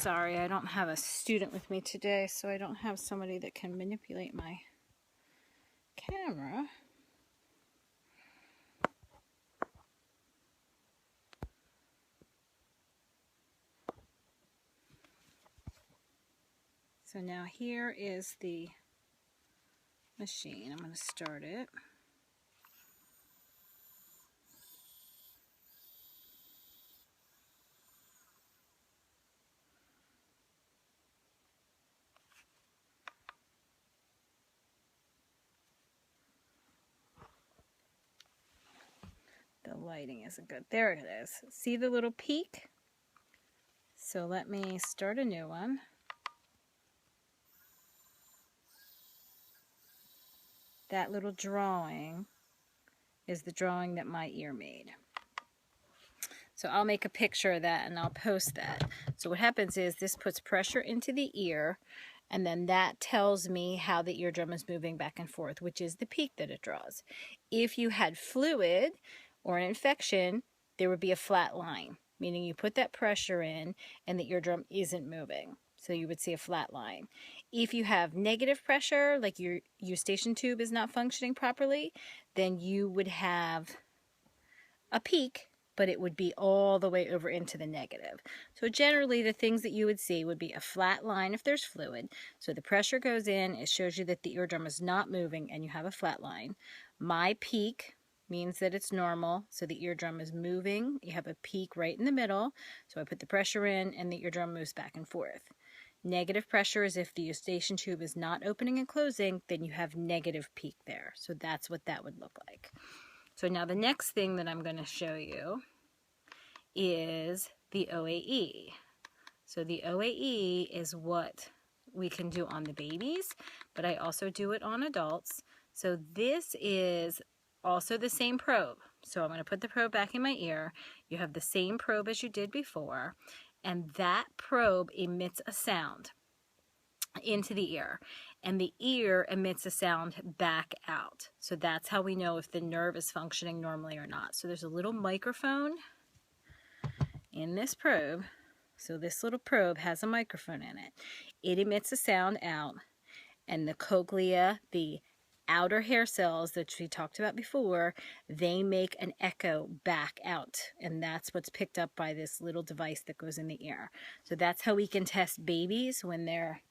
sorry, I don't have a student with me today, so I don't have somebody that can manipulate my camera. So now here is the machine. I'm going to start it. The lighting isn't good. There it is. See the little peak? So let me start a new one. That little drawing is the drawing that my ear made. So I'll make a picture of that and I'll post that. So what happens is this puts pressure into the ear, and then that tells me how the eardrum is moving back and forth, which is the peak that it draws. If you had fluid or an infection, there would be a flat line, meaning you put that pressure in and the eardrum isn't moving. So you would see a flat line. If you have negative pressure, like your eustachian tube is not functioning properly, then you would have a peak, but it would be all the way over into the negative. So generally the things that you would see would be a flat line if there's fluid. So the pressure goes in, it shows you that the eardrum is not moving and you have a flat line. My peak means that it's normal, so the eardrum is moving. You have a peak right in the middle, so I put the pressure in and the eardrum moves back and forth. Negative pressure is if the eustachian tube is not opening and closing, then you have negative peak there. So that's what that would look like. So now the next thing that I'm going to show you is the OAE. So the OAE is what we can do on the babies, but I also do it on adults. So this is also the same probe. So I'm going to put the probe back in my ear. You have the same probe as you did before, and that probe emits a sound into the ear, and the ear emits a sound back out. So that's how we know if the nerve is functioning normally or not. So there's a little microphone in this probe. So this little probe has a microphone in it. It emits a sound out, and the cochlea, the outer hair cells that we talked about before, they make an echo back out, and that's what's picked up by this little device that goes in the ear. So that's how we can test babies when they're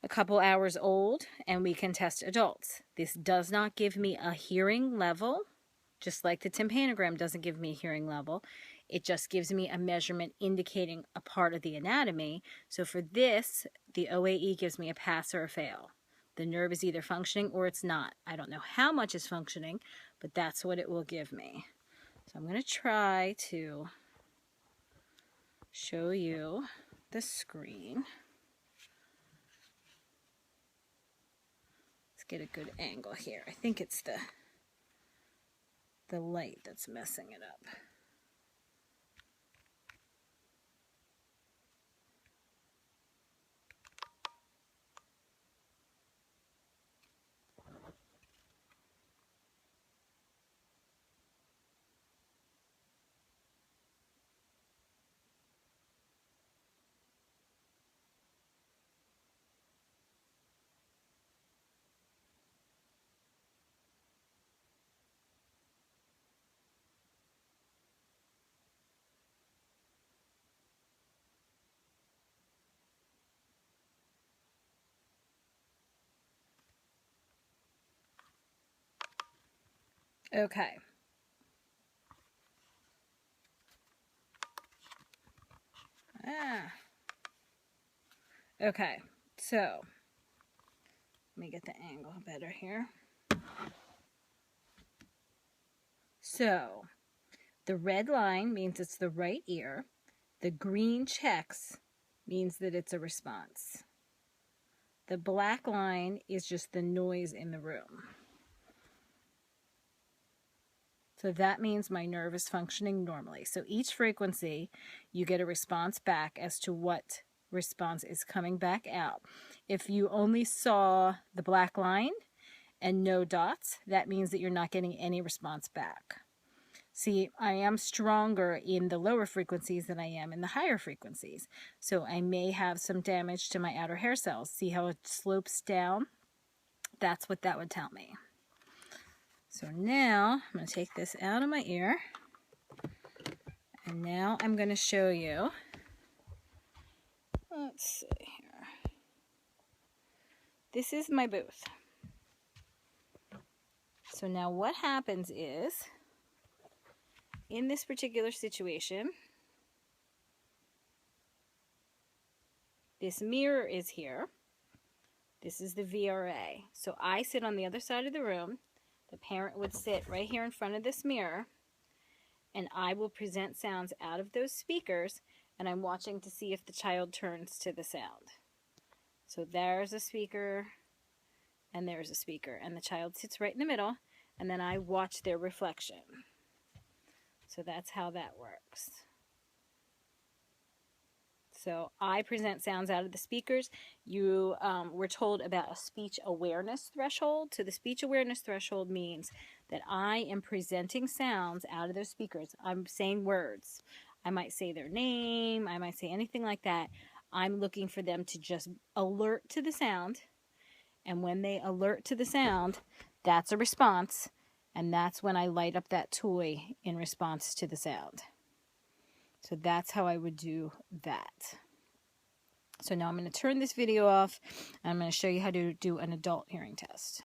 a couple hours old, and we can test adults. This does not give me a hearing level, just like the tympanogram doesn't give me a hearing level. It just gives me a measurement indicating a part of the anatomy. So for this, the OAE gives me a pass or a fail. The nerve is either functioning or it's not. I don't know how much is functioning, but that's what it will give me. So I'm going to try to show you the screen. Get a good angle here. I think it's the light that's messing it up. Okay. Okay, so let me get the angle better here. So the red line means it's the right ear. The green checks means that it's a response. The black line is just the noise in the room. So that means my nerve is functioning normally. So each frequency, you get a response back as to what response is coming back out. If you only saw the black line and no dots, that means that you're not getting any response back. See, I am stronger in the lower frequencies than I am in the higher frequencies. So I may have some damage to my outer hair cells. See how it slopes down? That's what that would tell me. So now I'm going to take this out of my ear. And now I'm going to show you. Let's see here. This is my booth. So now what happens is, in this particular situation, this mirror is here. This is the VRA. So I sit on the other side of the room. The parent would sit right here in front of this mirror, and I will present sounds out of those speakers, and I'm watching to see if the child turns to the sound. So there's a speaker, and there's a speaker, and the child sits right in the middle, and then I watch their reflection. So that's how that works. So I present sounds out of the speakers. You were told about a speech awareness threshold. So the speech awareness threshold means that I am presenting sounds out of those speakers. I'm saying words. I might say their name. I might say anything like that. I'm looking for them to just alert to the sound. And when they alert to the sound, that's a response. And that's when I light up that toy in response to the sound. So that's how I would do that. So now I'm going to turn this video off, and I'm going to show you how to do an adult hearing test.